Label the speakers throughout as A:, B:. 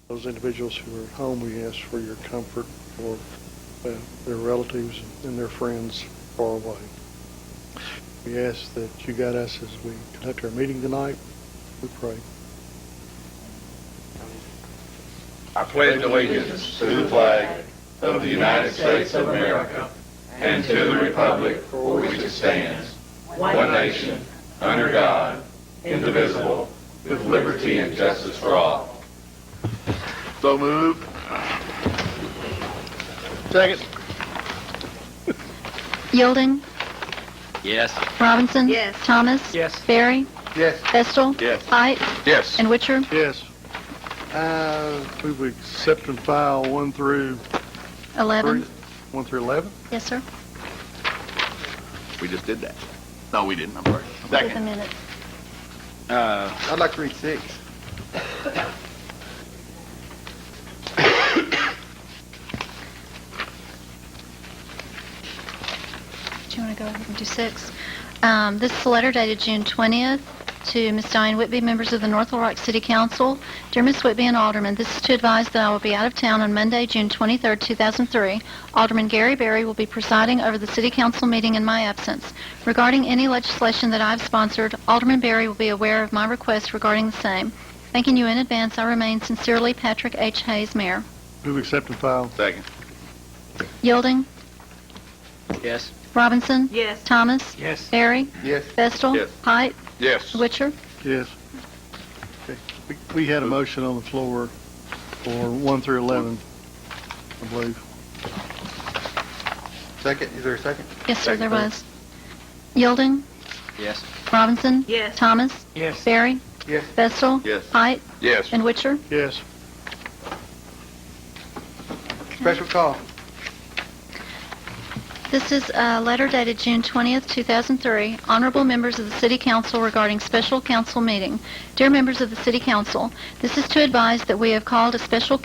A: Those individuals who are at home, we ask for your comfort for their relatives and their friends far away. We ask that you guide us as we conduct our meeting tonight. We pray.
B: I pledge allegiance to the flag of the United States of America and to the republic for which it stands, one nation, under God, indivisible, with liberty and justice for all.
C: So moved.
A: Second.
D: Yielding.
C: Yes.
D: Robinson.
E: Yes.
D: Thomas.
C: Yes.
D: Barry.
A: Yes.
D: Vestal.
C: Yes.
D: Height.
C: Yes.
D: And Witcher.
A: Yes. We would accept and file 1 through
D: 11.
A: 1 through 11.
D: Yes, sir.
C: We just did that. No, we didn't. I'm sorry.
D: Take a
C: Second.
D: minute.
A: I'd like to read 6.
D: Do you want to go ahead and do 6? This is a letter dated June 20th to Ms. Diane Whitby, members of the North Little Rock City Council. Dear Ms. Whitby and Alderman, this is to advise that I will be out of town on Monday, June 23rd, 2003. Alderman Gary Berry will be presiding over the City Council meeting in my absence. Regarding any legislation that I've sponsored, Alderman Berry will be aware of my request regarding the same. Thanking you in advance, I remain sincerely Patrick H. Hayes, Mayor.
A: Move accept and file.
C: Second.
D: Yielding.
C: Yes.
D: Robinson.
E: Yes.
D: Thomas.
C: Yes.
D: Barry.
A: Yes.
D: Vestal.
C: Yes.
D: Height.
C: Yes.
D: Witcher.
A: Yes. Okay. We had a motion on the floor for 1 through 11, I believe.
F: Second? Is there a second?
D: Yes, sir, there
A: Second.
D: was. Yielding.
C: Yes.
D: Robinson.
E: Yes.
D: Thomas.
C: Yes.
D: Barry.
F: Yes.
D: Vestal.
C: Yes.
D: Height.
C: Yes.
D: And Witcher.
A: Yes.
F: Special call.
D: This is a letter dated June 20th, 2003. Honorable members of the City Council regarding special council meeting. Dear members of the City Council, this is to advise that we have called a special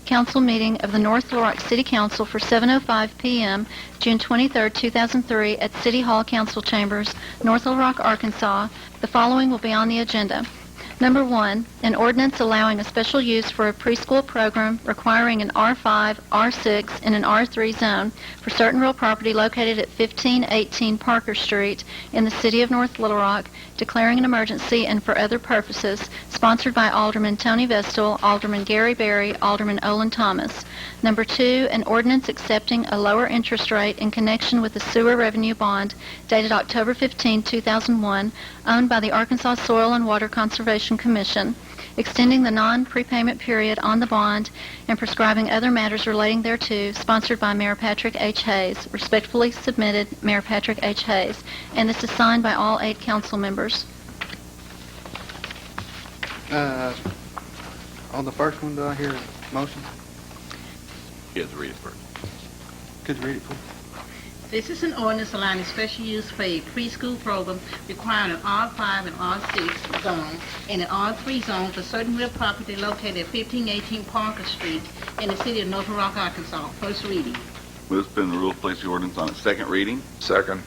D: council meeting of the North Little Rock City Council for 7:05 p.m. June 23rd, 2003 at City Hall Council Chambers, North Little Rock, Arkansas. The following will be on the agenda. Number 1, an ordinance allowing a special use for a preschool program requiring an R5, R6, and an R3 zone for certain real property located at 1518 Parker Street in the city of North Little Rock, declaring an emergency and for other purposes, sponsored by Alderman Tony Vestal, Alderman Gary Berry, Alderman Olin Thomas. Number 2, an ordinance accepting a lower interest rate in connection with the sewer revenue bond dated October 15, 2001, owned by the Arkansas Soil and Water Conservation Commission, extending the non-prepayment period on the bond and prescribing other matters relating thereto, sponsored by Mayor Patrick H. Hayes. Respectfully submitted, Mayor Patrick H. Hayes. And this is signed by all 8 council members.
F: On the first one, do I hear a motion?
C: You have to read it first.
F: Could you read it, please?
E: This is an ordinance allowing special use for a preschool program requiring an R5 and R6 zone and an R3 zone for certain real property located at 1518 Parker Street in the city of North Little Rock, Arkansas. First reading.
C: Move to suspend the rules, place the ordinance on its second reading.
B: Second.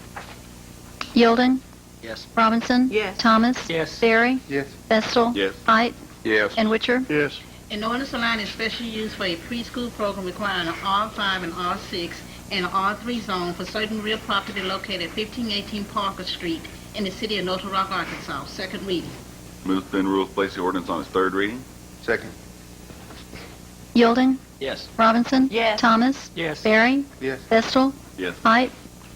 D: Yielding.
C: Yes.
D: Robinson.
E: Yes.
D: Thomas.
C: Yes.
D: Barry.
F: Yes.
D: Vestal.
C: Yes.
D: Height.
B: Yes.
D: And Witcher.
A: Yes.
E: An ordinance allowing special use for a preschool program requiring an R5 and R6 and an R3 zone for certain real property located at 1518 Parker Street in the city of North Little Rock, Arkansas. Second reading.
C: Move to suspend the rules, place the ordinance on its third reading.
F: Second.
D: Yielding.
C: Yes.
D: Robinson.
E: Yes.
D: Thomas.
C: Yes.
D: Barry.
F: Yes.
D: Vestal.
C: Yes.
D: Height.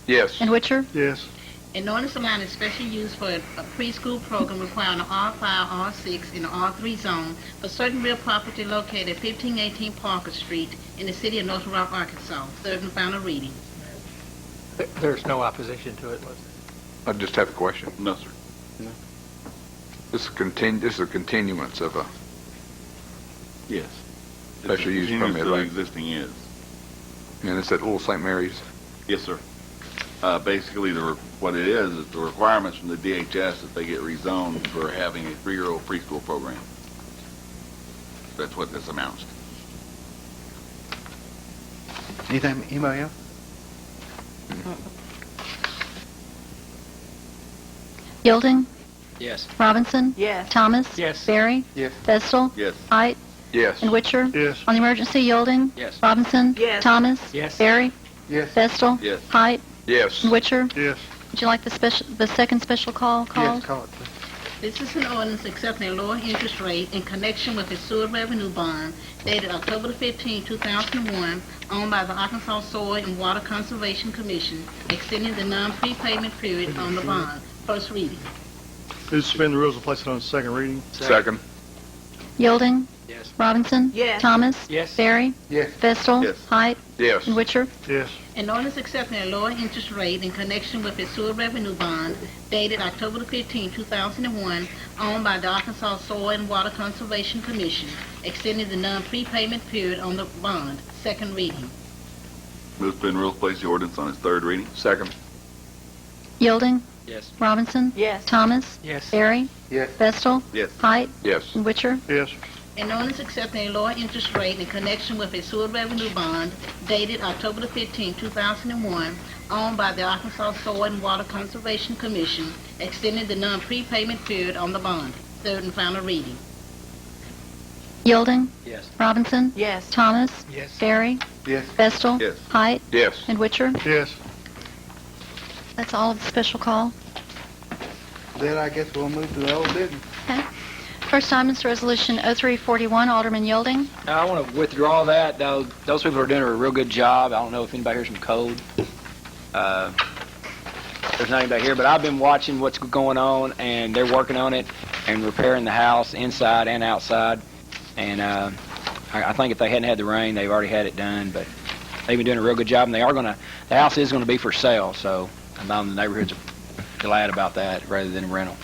B: Yes.
D: And Witcher.
A: Yes.
E: An ordinance allowing special use for a preschool program requiring an R5, R6, and an R3 zone for certain real property located at 1518 Parker Street in the city of North Little Rock, Arkansas. Third and final reading.
G: There's no opposition to it, was there?
B: I just have a question.
C: No, sir.
B: This is a continuance of a,
C: Yes.
B: Special use
C: Continuance
B: permit,
C: to the
B: right?
C: existing is.
B: and it's at Little St. Mary's.
C: Yes, sir. Basically, what it is the requirements from the DHS that they get rezoned for having a 3-year-old preschool program. That's what this amounts to.
F: Anything, anybody else?
D: Yielding.
C: Yes.
D: Robinson.
E: Yes.
D: Thomas.
G: Yes.
D: Barry.
F: Yes.
D: Vestal.
C: Yes.
D: Height.
B: Yes.
D: and Witcher.
A: Yes.
D: On the emergency, Yielding.
G: Yes.
D: Robinson.
E: Yes.
D: Thomas.
G: Yes.
D: Barry.
F: Yes.
D: Vestal.
C: Yes.
D: Height.
B: Yes.
D: And Witcher.
A: Yes.
D: Would you like the second special call called?
F: Yes, call it, please.
E: This is an ordinance accepting a lower interest rate in connection with a sewer revenue bond dated October the 15, 2001, owned by the Arkansas Soil and Water Conservation Commission, extending the non-prepayment period on the bond. First reading.
A: Move to suspend the rules and place it on second reading.
B: Second.
D: Yielding.
G: Yes.
D: Robinson.
E: Yes.
D: Thomas.
G: Yes.
D: Barry.
F: Yes.
D: Vestal.
C: Yes.
D: Height.
B: Yes.
D: And Witcher.
A: Yes.
E: An ordinance accepting a lower interest rate in connection with a sewer revenue bond dated October the 15, 2001, owned by the Arkansas Soil and Water Conservation Commission, extending the non-prepayment period on the bond. Second reading.
C: Move to suspend rules, place the ordinance on its third reading.
B: Second.
D: Yielding.
G: Yes.
D: Robinson.
E: Yes.
D: Thomas.
G: Yes.
D: Barry.
F: Yes.
D: Vestal.
C: Yes.
D: Height.
B: Yes.
D: And Witcher.
A: Yes.
E: An ordinance accepting a lower interest rate in connection with a sewer revenue bond dated October the 15, 2001, owned by the Arkansas Soil and Water Conservation Commission, extending the non-prepayment period on the bond. Third and final reading.
D: Yielding.
G: Yes.
D: Robinson.
E: Yes.
D: Thomas.
G: Yes.
D: Barry.
F: Yes.
D: Vestal.
C: Yes.
D: Height.
B: Yes.
D: And Witcher.
A: Yes.
D: That's all of the special call.
F: Then I guess we'll move to the old business.
D: First item is Resolution 0341, Alderman Yielding.
G: I want to withdraw that. Those people are doing a real good job. I don't know if anybody here's from code. There's not anybody here, but I've been watching what's going on, and they're working on it and repairing the house inside and outside. And I think if they hadn't had the rain, they've already had it done. But they've been doing a real good job, and the house is going to be for sale. So the neighborhoods are glad about that rather than a rental.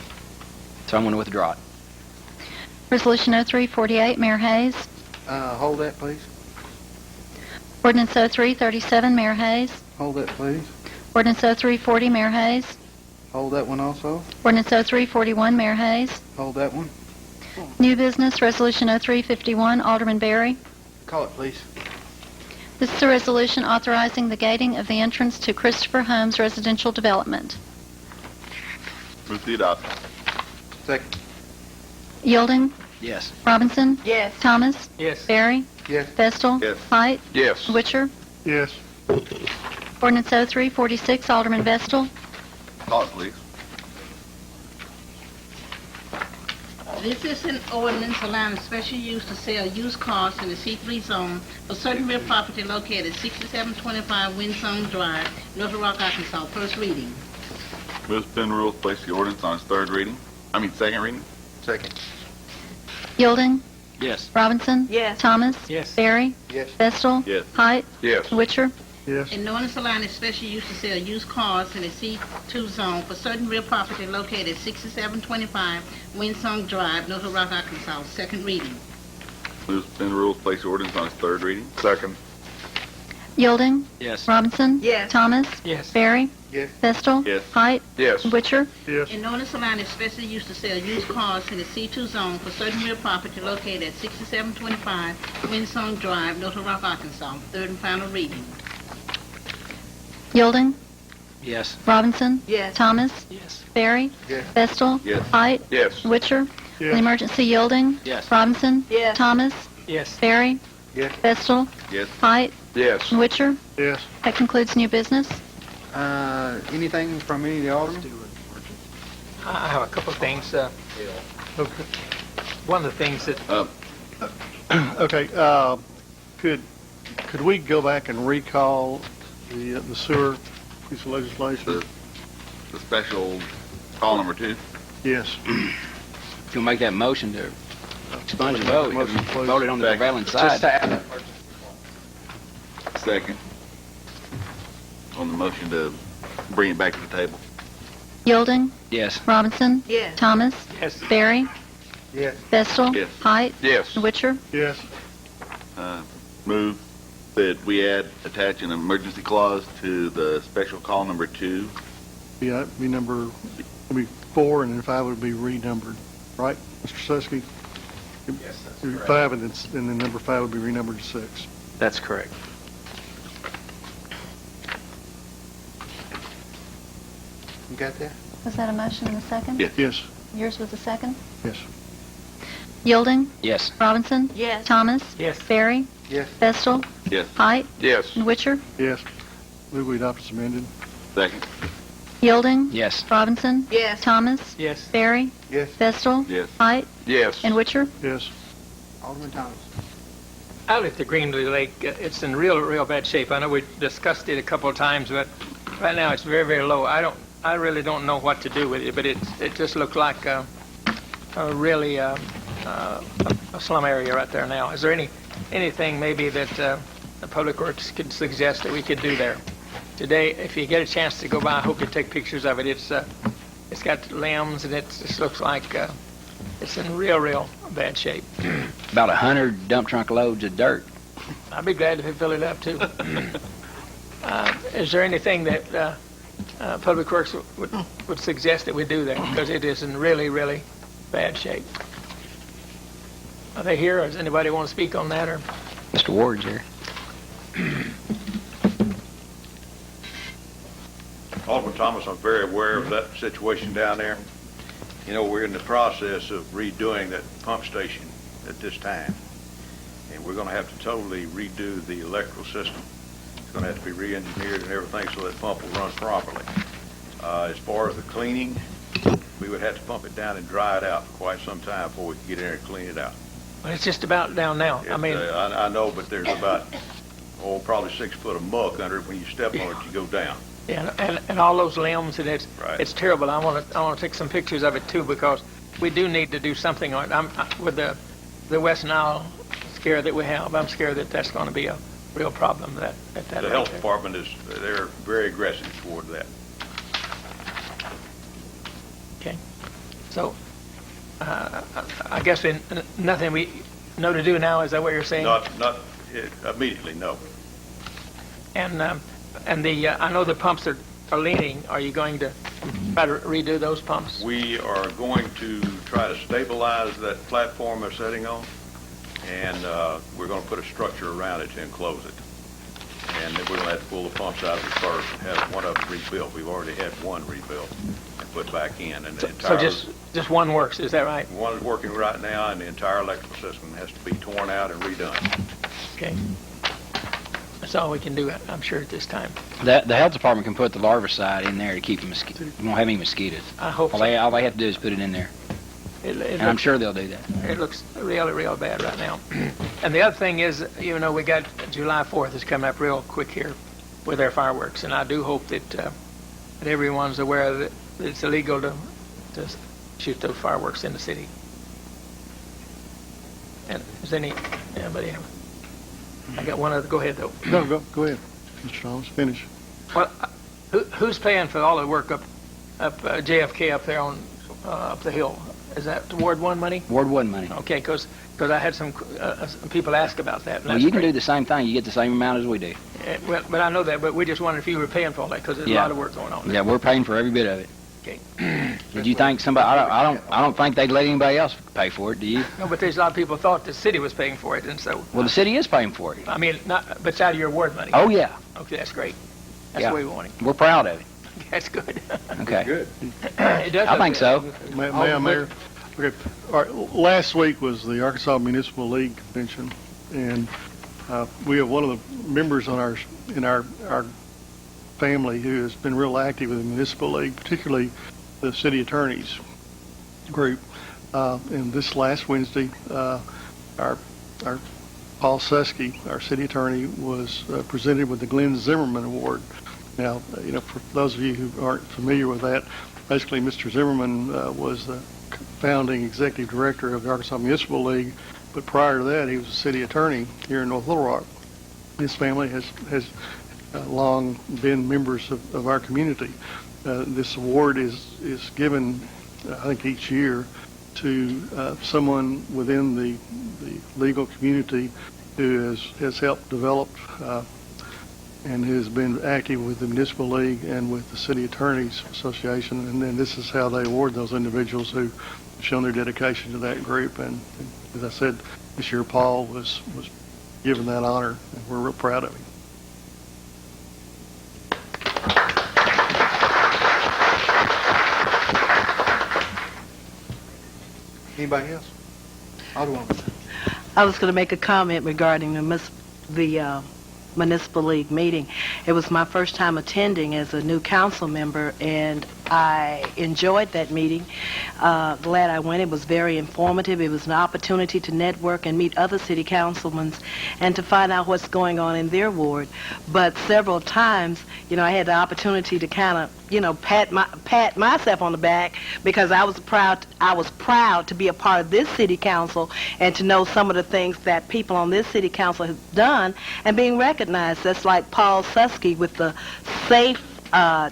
G: So I'm going to withdraw it.
D: Resolution 0348, Mayor Hayes.
F: Hold that, please.
D: Ordinance 0337, Mayor Hayes.
F: Hold that, please.
D: Ordinance 0340, Mayor Hayes.
F: Hold that one also.
D: Ordinance 0341, Mayor Hayes.
F: Hold that one.
D: New business, Resolution 0351, Alderman Barry.
F: Call it, please.
D: This is a resolution authorizing the gating of the entrance to Christopher Homes Residential Development.
C: Move to adopt.
F: Second.
D: Yielding.
G: Yes.
D: Robinson.
E: Yes.
D: Thomas.
G: Yes.
D: Barry.
F: Yes.
D: Vestal.
C: Yes.
D: Height.
B: Yes.
D: Witcher.
A: Yes.
D: Ordinance 0346, Alderman Vestal.
C: Call it, please.
E: This is an ordinance allowing special use to sell used cars in the C3 zone for certain real property located at 6725 Windsong Drive, Little Rock, Arkansas. First reading.
C: Move to suspend rules, place the ordinance on its second reading.
F: Second.
D: Yielding.
G: Yes.
D: Robinson.
E: Yes.
D: Thomas.
G: Yes.
D: Barry.
F: Yes.
D: Vestal.
C: Yes.
D: Height.
B: Yes.
D: Witcher.
A: Yes.
E: An ordinance allowing a special use to sell used cars in the C2 zone for certain real property located at 6725 Windsong Drive, Little Rock, Arkansas. Second reading.
C: Move to suspend rules, place the ordinance on its third reading.
B: Second.
D: Yielding.
G: Yes.
D: Robinson.
E: Yes.
D: Thomas.
G: Yes.
D: Barry.
F: Yes.
D: Vestal.
C: Yes.
D: Height.
B: Yes.
D: Witcher.
A: Yes.
E: An ordinance allowing a special use to sell used cars in the C2 zone for certain real property located at 6725 Windsong Drive, Little Rock, Arkansas. Third and final reading.
D: Yielding.
G: Yes.
D: Robinson.
E: Yes.
D: Thomas.
G: Yes.
D: Barry.
F: Yes.
D: Vestal.
C: Yes.
D: Height.
B: Yes.
D: Witcher. On the
A: Yes.
D: emergency, Yielding.
G: Yes.
D: Robinson.
E: Yes.
D: Thomas.
G: Yes.
D: Barry.
F: Yes.
D: Vestal.
C: Yes.
D: Height.
B: Yes.
D: Witcher.
A: Yes.
D: That concludes new business.
F: Anything from any of the aldermen?
G: I have a couple of things.
A: Okay.
G: One of the things that
A: Okay. Could we go back and recall the sewer piece of legislation?
C: The special call number 2.
A: Yes.
G: if you'll make that motion to expunge the vote, if you
A: Motion, please.
G: voted on the
C: Second.
G: prevailing side.
C: Second. On the motion to bring it back to the table.
D: Yielding.
G: Yes.
D: Robinson.
E: Yes.
D: Thomas.
G: Yes.
D: Barry.
F: Yes.
D: Vestal.
C: Yes.
D: Height.
B: Yes.
D: Witcher.
A: Yes.
C: Move that we attach an emergency clause to the special call number 2.
A: Yeah, it'd be number, it'd be 4, and then 5 would be renumbered, right, Mr. Susky?
G: Yes, that's
A: It'd be 5, and then number 5 would be renumbered to 6.
G: That's correct.
F: You got that?
D: Was that a motion and a second?
C: Yes.
A: Yes.
D: Yours was a second?
A: Yes.
D: Yielding.
G: Yes.
D: Robinson.
E: Yes.
D: Thomas.
F: Yes.
D: Barry.
F: Yes.
D: Vestal.
C: Yes.
D: Height.
B: Yes.
D: And Witcher.
A: Yes. Move we adopt as amended.
C: Second.
D: Yielding.
G: Yes.
D: Robinson.
E: Yes.
D: Thomas.
F: Yes.
D: Barry.
F: Yes.
D: Vestal.
C: Yes.
D: Height.
B: Yes.
D: And Witcher.
A: Yes.
F: Alderman Thomas.
H: I live at Greenlee Lake. It's in real bad shape. I know we discussed it a couple of times, but right now it's very low. I really don't know what to do with it, but it just looks like a slum area right there now. Is there anything maybe that the Public Works could suggest that we could do there? Today, if you get a chance to go by, I hope you take pictures of it. It's got limbs, and it just looks like it's in real bad shape.
G: About 100 dump trunk loads of dirt.
H: I'd be glad if they fill it up too. Is there anything that Public Works would suggest that we do there? Because it is in really bad shape. Are they here, or does anybody want to speak on that? Or
G: Mr. Ward's here.
I: Alderman Thomas, I'm very aware of that situation down there. You know, we're in the process of redoing that pump station at this time. And we're going to have to totally redo the electrical system. It's going to have to be re-engineered and everything so that pump will run properly. As far as the cleaning, we would have to pump it down and dry it out for quite some time before we can get in there and clean it out.
H: well, it's just about down now. I mean,
I: I know, but there's about, probably 6 foot of muck under it. When you step on it, you go down.
H: yeah, and all those limbs, and
I: Right.
H: it's terrible. I want to take some pictures of it too, because we do need to do something on it. With the West Nile scare that we have, I'm scared that that's going to be a real problem. That
I: The health department they're very aggressive toward that.
H: Okay. So, I guess nothing we know to do now. Is that what you're saying?
I: Not immediately, no.
H: And I know the pumps are leaning. Are you going to try to redo those pumps?
I: We are going to try to stabilize that platform they're sitting on, and we're going to put a structure around it to enclose it. And then we're going to have to pull the pumps out of it first and have one of them rebuilt. We've already had one rebuilt and put back in. And the
H: So
I: entire,
H: just one works. Is that right?
I: one is working right now, and the entire electrical system has to be torn out and redone.
H: Okay. That's all we can do, I'm sure, at this time.
G: The health department can put the larvicide in there to keep the mosquitoes. You won't have any mosquitoes.
H: I hope
G: All
H: so.
G: they have to do is put it in there,
H: It
G: and I'm sure they'll do that.
H: It looks real bad right now. And the other thing is, you know, we got July 4th is coming up real quick here with our fireworks, and I do hope that everyone's aware that it's illegal to shoot those fireworks in the city. And is anybody have? I got one other. Go ahead though.
A: No, go ahead, Mr. Thomas, finish.
H: Well, who's paying for all the work up JFK up there on up the hill? Is that Ward 1 money?
G: Ward 1 money.
H: Okay, because I had some people ask about that. and
G: Well,
H: that's
G: you can
H: great.
G: do the same thing. You get the same amount as we do.
H: Well, but I know that. But we just wondered if you were paying for all that, because there's a
G: Yeah.
H: lot of work going on.
G: Yeah, we're paying for every bit of it.
H: Okay.
G: Did you think somebody? I don't think they'd let anybody else pay for it. Do you?
H: No, but there's a lot of people thought the city was paying for it, and so
G: Well, the city is paying for it.
H: I mean, but it's out of your ward money.
G: Oh yeah,
H: Okay, that's great. That's
G: Yeah.
H: the way we want it.
G: we're proud of it.
H: That's good.
G: Okay.
I: Good.
H: It does.
G: I
H: look
G: think
H: good.
G: so.
A: Mayor. Okay. All right. Last week was the Arkansas Municipal League convention, and we have one of the members on in our family who has been real active with the municipal league, particularly the city attorneys group. And this last Wednesday, our Paul Susky, our city attorney, was presented with the Glenn Zimmerman Award. Now, you know, for those of you who aren't familiar with that, basically Mr. Zimmerman was the founding executive director of the Arkansas Municipal League, but prior to that, he was a city attorney here in North Little Rock. His family has long been members of our community. This award is given, I think, each year to someone within the legal community who has helped develop and who has been active with the Municipal League and with the City Attorneys Association. And then this is how they award those individuals who have shown their dedication to that group. And as I said, this year Paul was given that honor, and we're real proud of him.
F: Anybody else? Alderwoman.
J: I was going to make a comment regarding the Municipal League meeting. It was my first time attending as a new council member, and I enjoyed that meeting. Glad I went. It was very informative. It was an opportunity to network and meet other city councilmen and to find out what's going on in their ward. But several times, I had the opportunity to kind of, pat myself on the back because I was proud to be a part of this city council and to know some of the things that people on this city council have done and being recognized. That's like Paul Susky with the SAFE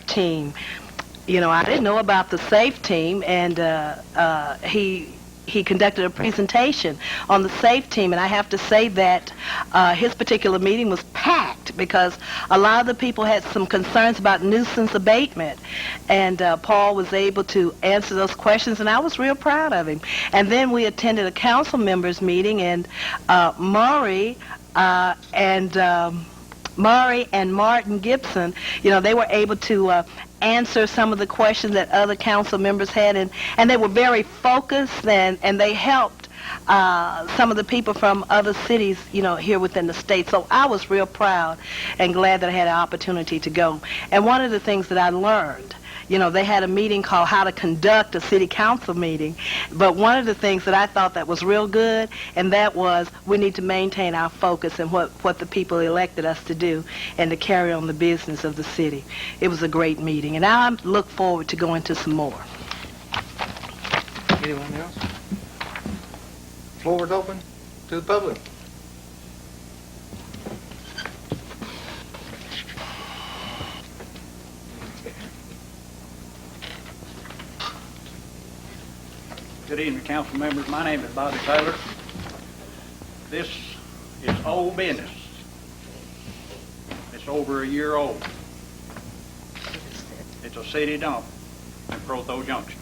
J: team. I didn't know about the SAFE team, and he conducted a presentation on the SAFE team, and I have to say that his particular meeting was packed because a lot of the people had some concerns about nuisance abatement, and Paul was able to answer those questions, and I was real proud of him. And then we attended a council members meeting, and Maury and Martin Gibson, they were able to answer some of the questions that other council members had, and they were very focused, and they helped some of the people from other cities, here within the state. So I was real proud and glad that I had an opportunity to go. And one of the things that I learned, they had a meeting called How to Conduct a City Council Meeting, but one of the things that I thought that was real good, and that was we need to maintain our focus and what the people elected us to do and to carry on the business of the city. It was a great meeting, and I look forward to going to some more.
F: Anyone else? Floor is open to the public.
K: Good evening, council members. My name is Bobby Taylor. This is old business. It's over a year old. It's a city dump in Protho Junction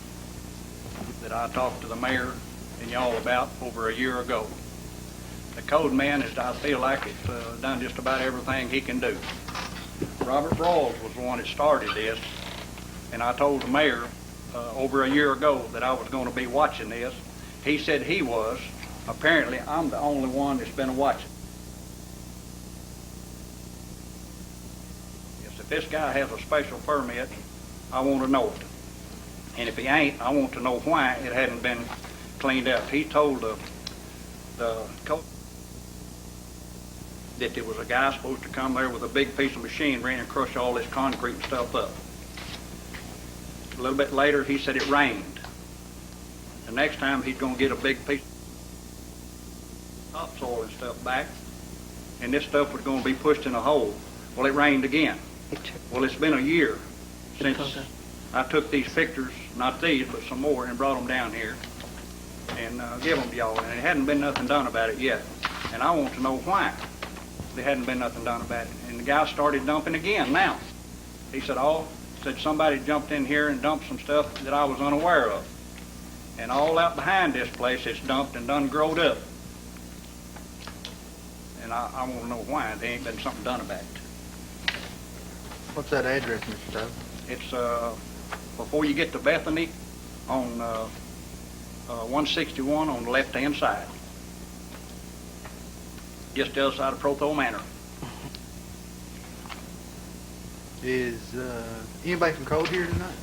K: that I talked to the mayor and y'all about over a year ago. The code man is, I feel like, it's done just about everything he can do. Robert Rawls was the one that started this, and I told the mayor over a year ago that I was going to be watching this. He said he was. Apparently, I'm the only one that's been watching. Yes, if this guy has a special permit, I want to know it. And if he ain't, I want to know why it hadn't been cleaned up. He told the code that there was a guy supposed to come there with a big piece of machinery and crush all this concrete and stuff up. A little bit later, he said it rained. The next time, he's going to get a big piece of topsoil and stuff back, and this stuff was going to be pushed in a hole. Well, it rained again. Well, it's been a year since I took these pictures, not these, but some more, and brought them down here and give them to y'all, and it hadn't been nothing done about it yet. And I want to know why there hadn't been nothing done about it. And the guy started dumping again now. He said, somebody jumped in here and dumped some stuff that I was unaware of. And all out behind this place, it's dumped and done growed up. And I want to know why there ain't been something done about it.
F: What's that address, Mr. Taylor?
K: It's before you get to Bethany on 161 on the left-hand side. Just the other side of Protho Manor.
F: Is anybody from Code here tonight?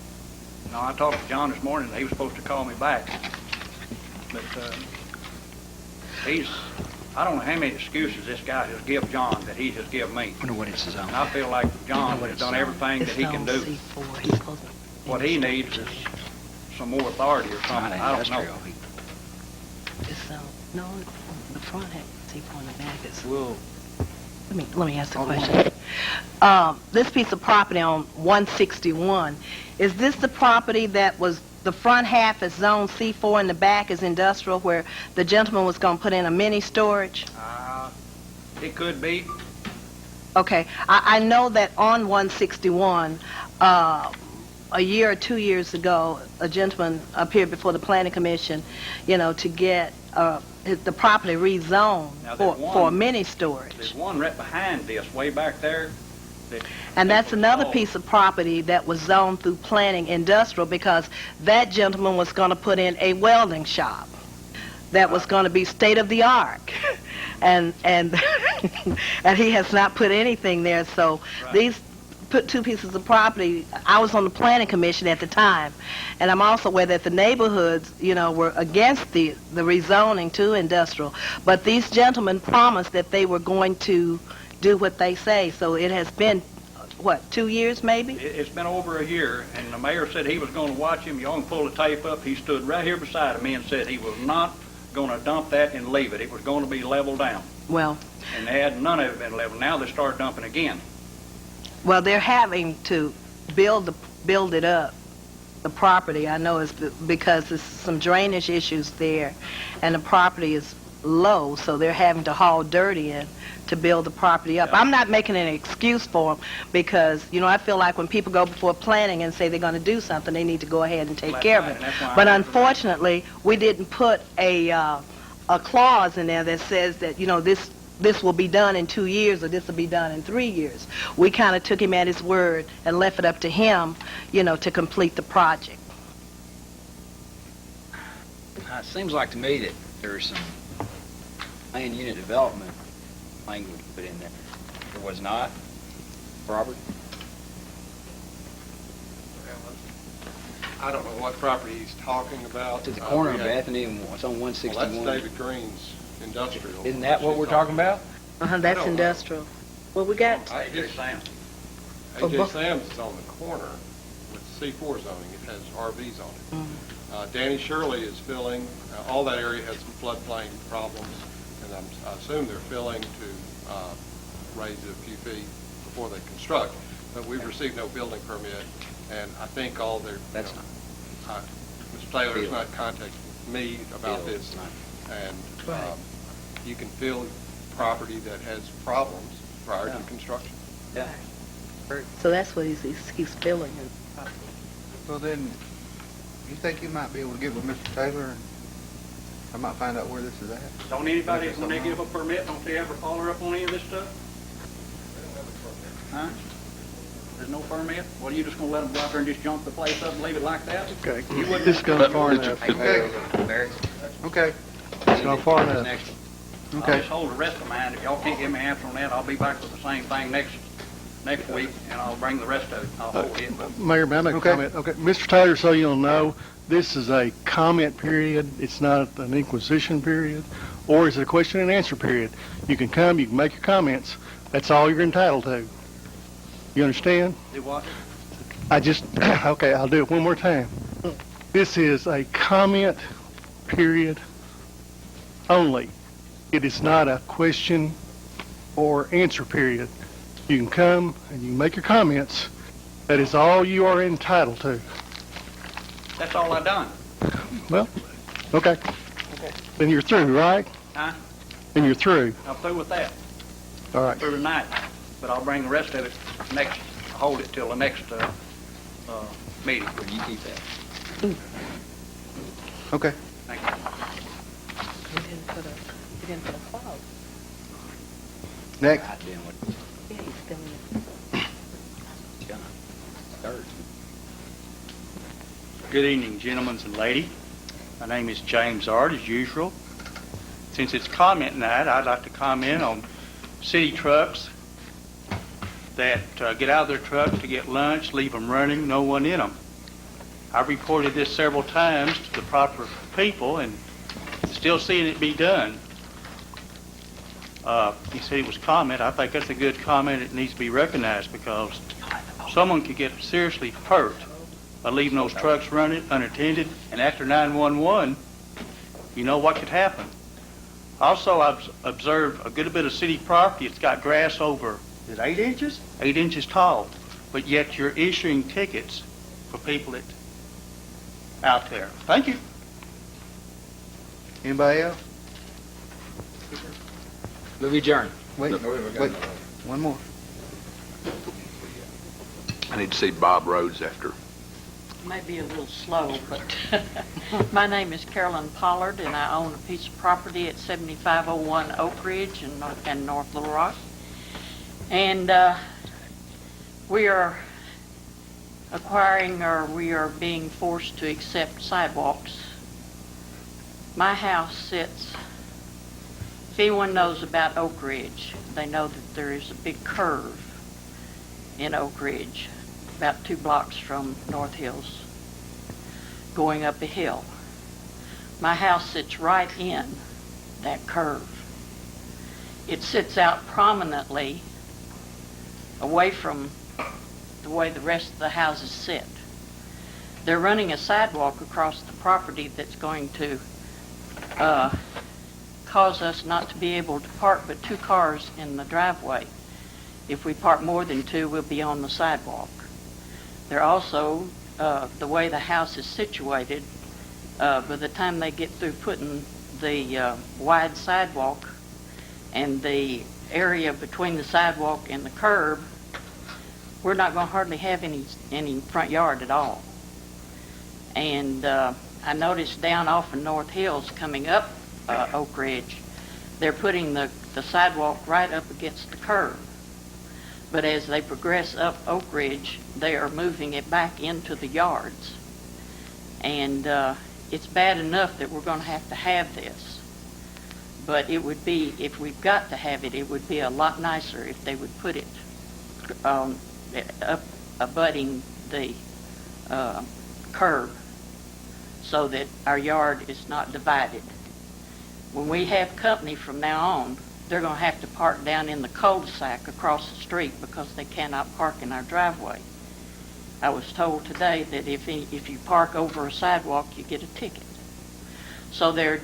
K: No, I talked to John this morning, and he was supposed to call me back. But I don't know how many excuses this guy has given John that he has given me.
G: I wonder what it's zone.
K: And I feel like John has done everything that he can do. What he needs is some more authority or something. I don't know.
J: It's no, the front had C4 and the back is.
F: Well,
J: Let me ask the question. This piece of property on 161, is this the property that was, the front half is zone C4 and the back is industrial, where the gentleman was going to put in a mini storage?
K: It could be.
J: Okay. I know that on 161, a year or 2 years ago, a gentleman appeared before the Planning Commission, to get the property rezoned for a mini storage.
K: There's one right behind this, way back there.
J: And that's another piece of property that was zoned through planning industrial because that gentleman was going to put in a welding shop. that was going to be state of the art, and and he has not put anything there. So these put two pieces of property. I was on the planning commission at the time, and I'm also aware that the neighborhoods, were against the rezoning to industrial. But these gentlemen promised that they were going to do what they say. So it has been, 2 years maybe?
K: It's been over a year, and the mayor said he was going to watch him. Y'all can pull the tape up. He stood right here beside me and said he was not going to dump that and leave it. It was going to be leveled down.
J: Well,
K: And they had none of it been leveled. Now they start dumping again.
J: well, they're having to build it up, the property. I know it's because there's some drainage issues there, and the property is low, so they're having to haul dirt in to build the property up.
K: Yeah.
J: I'm not making an excuse for them because, I feel like when people go before planning and say they're going to do something, they need to go ahead and take
K: That's
J: care
K: right,
J: of
K: and
J: it.
K: that's why
J: But
K: I-
J: unfortunately, we didn't put a clause in there that says that, this will be done in 2 years or this will be done in 3 years. We kind of took him at his word and left it up to him, to complete the project.
G: It seems like to me that there's some land unit development language put in there. There was not, Robert?
L: I don't know what property he's talking about.
G: To the corner of
L: we had-
G: Bethany and it's on
L: Well, that's
G: 161.
L: David Green's industrial.
G: Isn't that what we're talking about?
J: That's
L: don't know.
J: industrial. Well, we got,
K: AJ Sam.
L: A.J. Sam's is on the corner with C4 zoning. It has RVs on it. Danny Shirley is filling, all that area has some floodplain problems, and I assume they're filling to raise it a few feet before they construct. But we've received no building permit, and I think all their,
G: That's
L: Mr. Taylor has not contacted me about
G: Bill,
L: this,
G: it's not.
L: and
J: Right.
L: you can fill property that has problems prior to
G: Yeah.
L: construction.
G: Yeah.
J: so that's what he's filling.
F: Well, then, you think you might be able to get with Mr. Taylor, and I might find out where this is at?
K: Don't anybody, when they give a permit, don't they ever follow up on any of this stuff? Huh? There's no permit? Well, you just gonna let them go out there and just junk the place up and leave it like that?
A: Okay,
K: You wouldn't-
A: this gone far enough.
F: Okay,
G: Barry?
F: okay,
A: It's gone far enough.
G: Next one.
K: I'll
F: okay.
K: just hold the rest of mine. If y'all can't give me an answer on that, I'll be back with the same thing next week, and I'll bring the rest of it. I'll hold it, but
A: Mayor, may I make a
F: Okay.
A: comment? Okay, Mr. Taylor, so you'll know, this is a comment period. It's not an inquisition period, or is it a question and answer period? You can come, you can make your comments. That's all you're entitled to. You understand?
K: do what?
A: Okay, I'll do it one more time. This is a comment period only. It is not a question or answer period. You can come and you can make your comments. That is all you are entitled to.
K: That's all I done.
A: Well, okay. Then you're through, right?
K: Huh?
A: Then you're through.
K: I'm through with that
A: All right.
K: for tonight, but I'll bring the rest of it hold it till the next meeting.
G: You keep that.
F: Okay.
K: Thank you.
J: We didn't put a clause.
F: Next.
G: God damn, what
J: Yeah, he's filling it.
G: gonna start?
K: Good evening, gentlemen and lady. My name is James Art, as usual. Since it's comment night, I'd like to comment on city trucks that get out of their truck to get lunch, leave them running, no one in them. I've reported this several times to the proper people and still seeing it be done. You said it was comment. I think that's a good comment. It needs to be recognized because someone could get seriously hurt by leaving those trucks running unattended, and after 911, you know what could happen. Also, I've observed a good bit of city property. It's got grass over, is it 8 inches? 8 inches tall, but yet you're issuing tickets for people that out there. Thank you.
F: Anybody else?
G: Move adjourned.
F: Wait, one more.
B: I need to see Bob Rhodes after.
M: May be a little slow, but my name is Carolyn Pollard, and I own a piece of property at 7501 Oak Ridge in North Little Rock. And we are acquiring, or we are being forced to accept sidewalks My house sits, if anyone knows about Oak Ridge, they know that there is a big curve in Oak Ridge, about 2 blocks from North Hills, going up a hill. My house sits right in that curve. It sits out prominently away from the way the rest of the houses sit. They're running a sidewalk across the property that's going to cause us not to be able to park but 2 cars in the driveway. If we park more than 2, we'll be on the sidewalk. They're also, the way the house is situated, by the time they get through putting the wide sidewalk and the area between the sidewalk and the curb, we're not going to hardly have any front yard at all. And I noticed down off of North Hills coming up Oak Ridge, they're putting the sidewalk right up against the curb. But as they progress up Oak Ridge, they are moving it back into the yards. And it's bad enough that we're going to have this. But it would be, if we've got to have it, it would be a lot nicer if they would put it up abutting the curb so that our yard is not divided. When we have company from now on, they're going to have to park down in the cul-de-sac across the street because they cannot park in our driveway. I was told today that if you park over a sidewalk, you get a ticket. So they're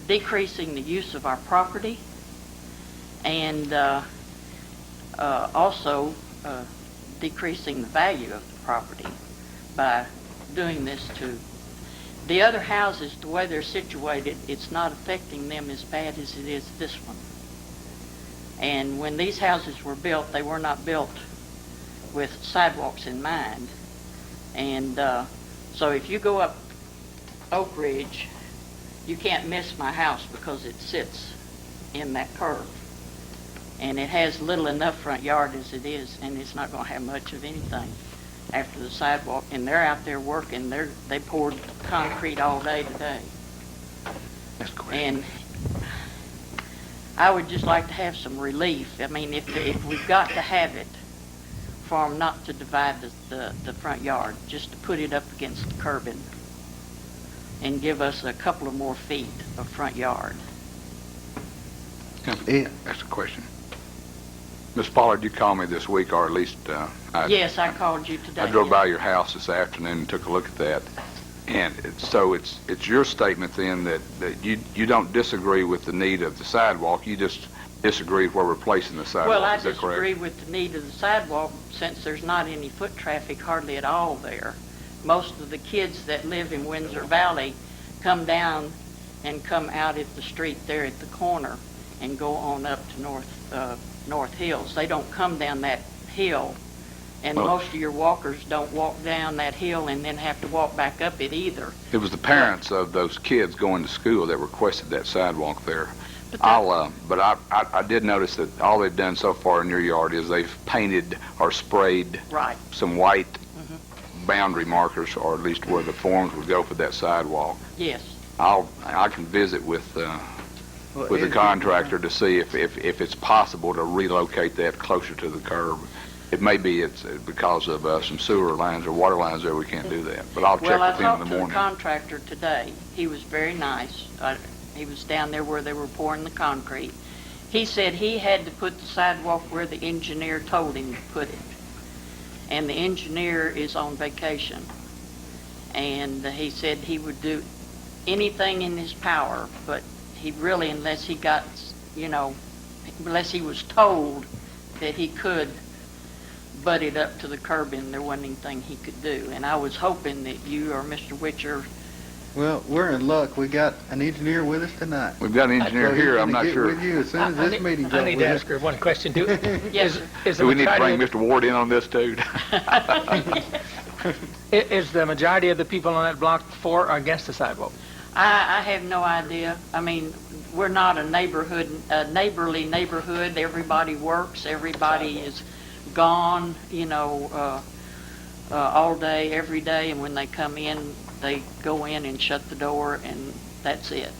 M: decreasing the use of our property and also decreasing the value of the property by doing this to the other houses. The way they're situated, it's not affecting them as bad as it is this one. And when these houses were built, they were not built with sidewalks in mind. And so if you go up Oak Ridge, you can't miss my house because it sits in that curve. And it has little enough front yard as it is, and it's not going to have much of anything after the sidewalk. And they're out there working. They poured concrete all day today.
F: That's great.
M: And I would just like to have some relief. I mean, if we've got to have it, for them not to divide the front yard, just to put it up against the curbing and give us a couple of more feet of front yard.
N: That's a question. Ms. Pollard, you called me this week, or at least
M: Yes, I called you today.
N: I drove by your house this afternoon and took a look at that. And so it's your statement then that you don't disagree with the need of the sidewalk, you just disagree with where we're placing the sidewalk.
M: Well, I
N: Is that correct?
M: disagree with the need of the sidewalk since there's not any foot traffic hardly at all there. Most of the kids that live in Windsor Valley come down and come out at the street there at the corner and go on up to North Hills. They don't come down that hill, and most of your walkers don't walk down that hill and then have to walk back up it either.
N: It was the parents of those kids going to school that requested that sidewalk there.
M: But
N: I did notice that all they've done so far in your yard is they've painted or sprayed
M: right.
N: some white boundary markers, or at least where the forms would go for that sidewalk.
M: Yes.
N: I can visit with the contractor to see if it's possible to relocate that closer to the curb. It may be it's because of some sewer lines or water lines there we can't do that, but I'll check with him in the
M: Well, I talked to the
N: morning.
M: contractor today. He was very nice. He was down there where they were pouring the concrete. He said he had to put the sidewalk where the engineer told him to put it. And the engineer is on vacation. And he said he would do anything in his power, but he really, unless he got, unless he was told that he could butt it up to the curb, and there wasn't anything he could do. And I was hoping that you or Mr. Witcher.
F: Well, we're in luck. We got an engineer with us tonight.
N: We've got an engineer here. I'm not sure.
F: With you as soon as this meeting's
H: I need to ask her one question. Do
N: we need to bring Mr. Ward in on this too?
H: Is the majority of the people on that block for or against the sidewalk?
M: I have no idea. I mean, we're not a neighborly neighborhood. Everybody works. Everybody is gone, all day, every day. And when they come in, they go in and shut the door, and That's it.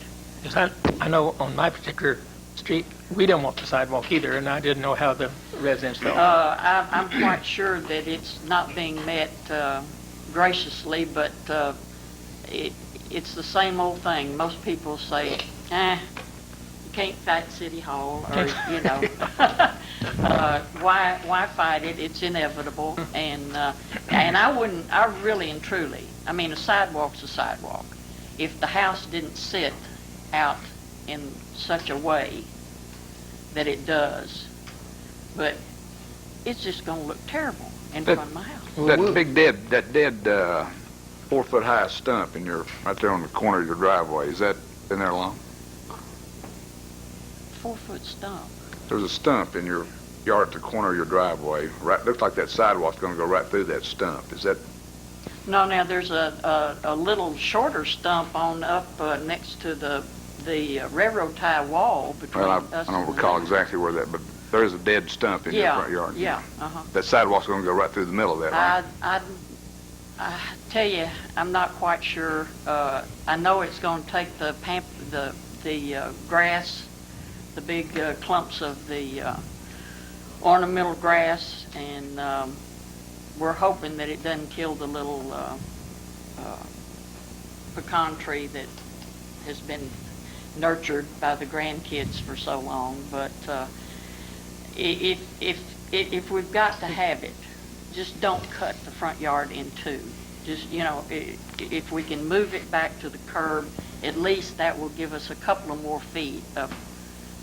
H: 'Cause I know on my particular street, we don't want the sidewalk either, and I didn't know how the residents felt.
M: I'm quite sure that it's not being met graciously, but it's the same old thing. Most people say, you can't fight City Hall, or, you know, why fight it? It's inevitable. And I really and truly, I mean, a sidewalk's a sidewalk. If the house didn't sit out in such a way that it does, but it's just going to look terrible in front of my house.
N: That dead 4 foot high stump right there on the corner of your driveway, is that been there long?
M: 4 foot stump.
N: There's a stump in your yard at the corner of your driveway. Right, looks like that sidewalk's going to go right through that stump. Is that?
M: No, now there's a little shorter stump on up next to the railroad tie wall between us.
N: I don't recall exactly where that, but there is a dead stump in your front yard.
M: Yeah.
N: That sidewalk's going to go right through the middle of that, right?
M: I tell you, I'm not quite sure. I know it's going to take the grass, the big clumps of the ornamental grass, and we're hoping that it doesn't kill the little pecan tree that has been nurtured by the grandkids for so long. But if we've got to have it, just don't cut the front yard in two. Just, you know, if we can move it back to the curb, at least that will give us a couple of more feet of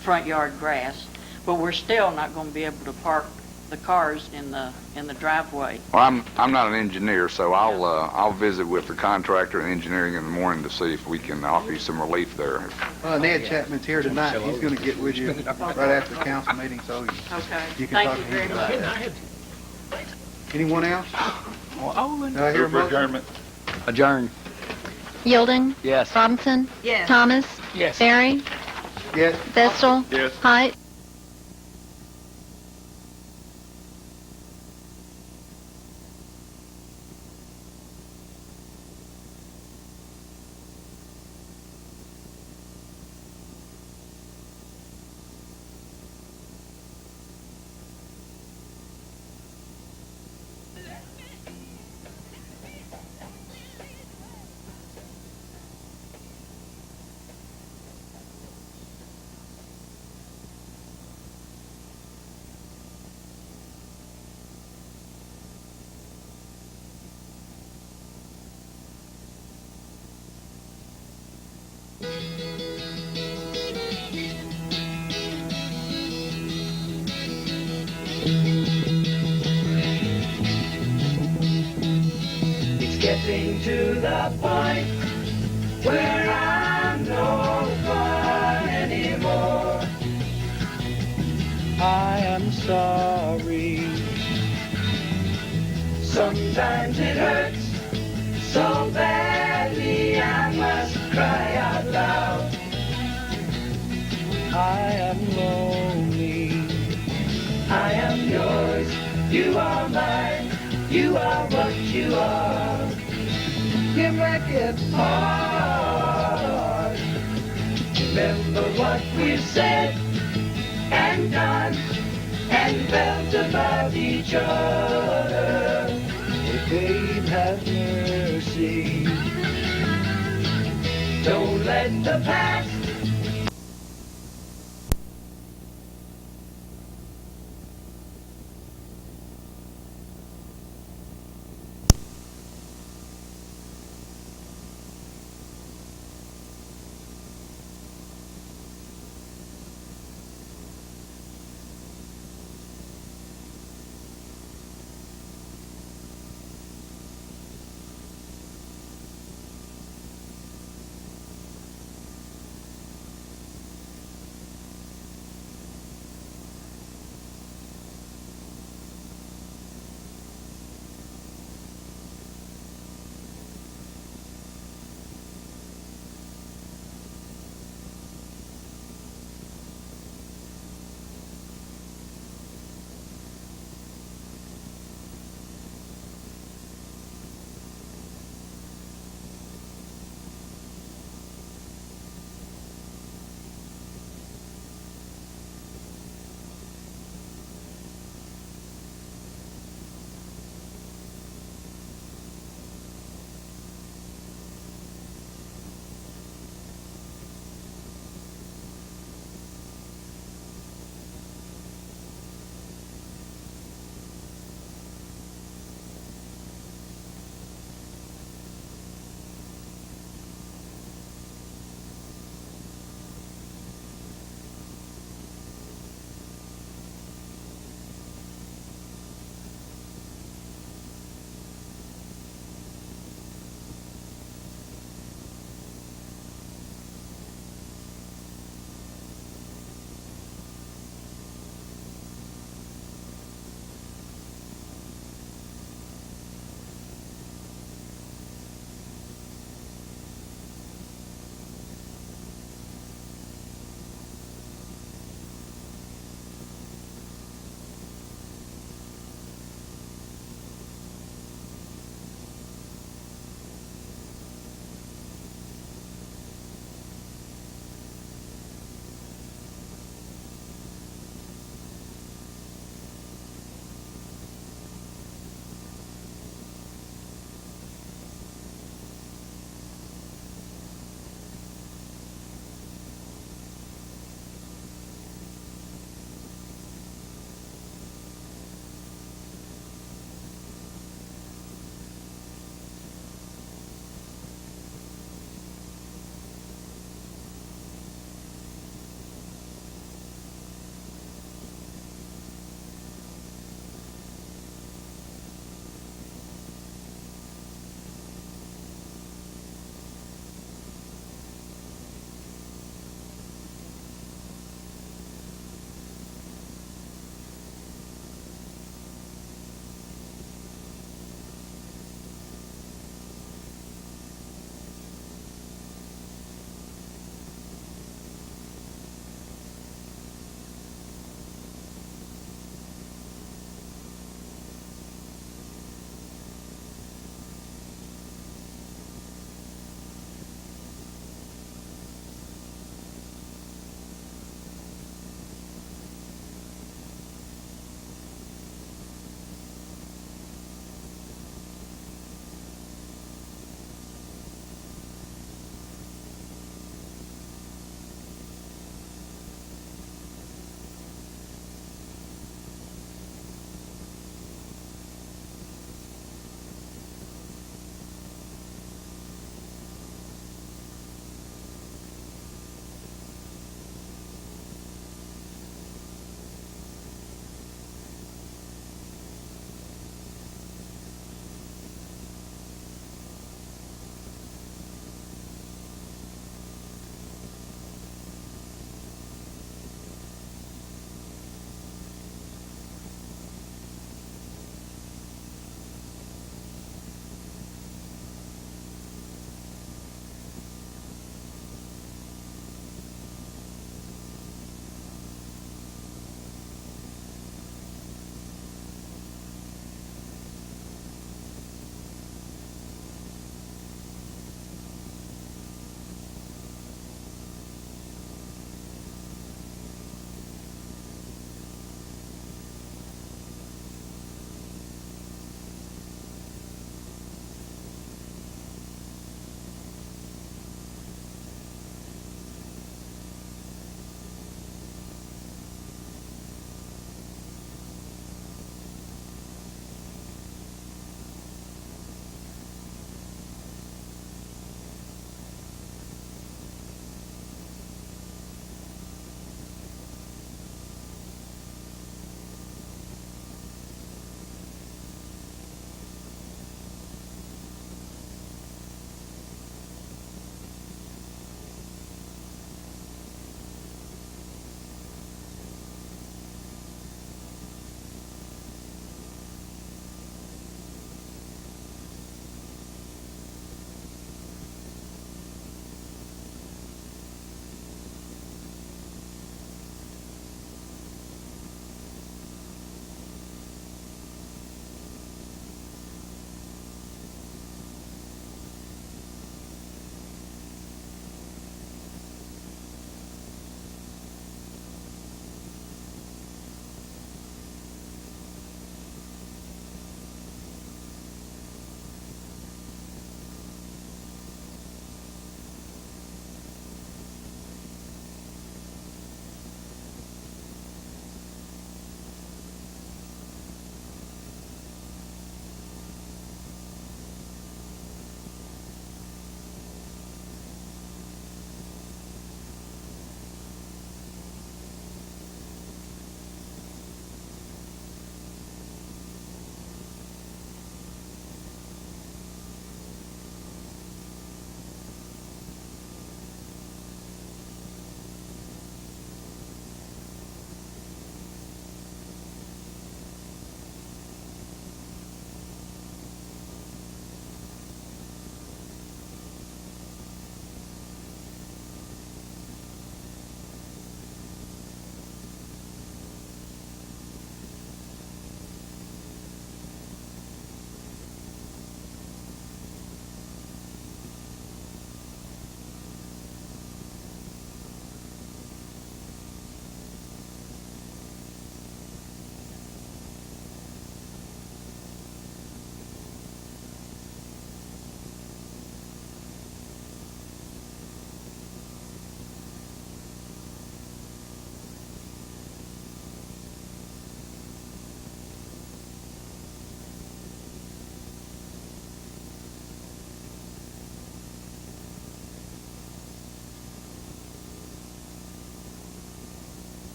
M: front yard grass. But we're still not going to be able to park the cars in the driveway.
N: Well, I'm not an engineer, so I'll visit with the contractor and engineering in the morning to see if we can offer you some relief there.
F: Well, Ned Chapman's here tonight. He's going to get with you right after the council meeting, so you can talk to him about it. Anyone else? Do I hear a motion?
C: Adjournment.
G: Adjourn.
D: Yielding.
G: Yes.
D: Robinson.
E: Yes.
D: Thomas.
H: Yes.
D: Barry.
F: Yes.
D: Vestal.
C: Yes.
D: Height.
B: It's getting to the point where I'm no fun anymore. I am sorry. Sometimes it hurts so badly I must cry out loud. I am lonely. I am yours. You are mine. You are what you are. You make it hard. Remember what we've said and done and felt about each other. Oh, babe, have mercy. Don't let the past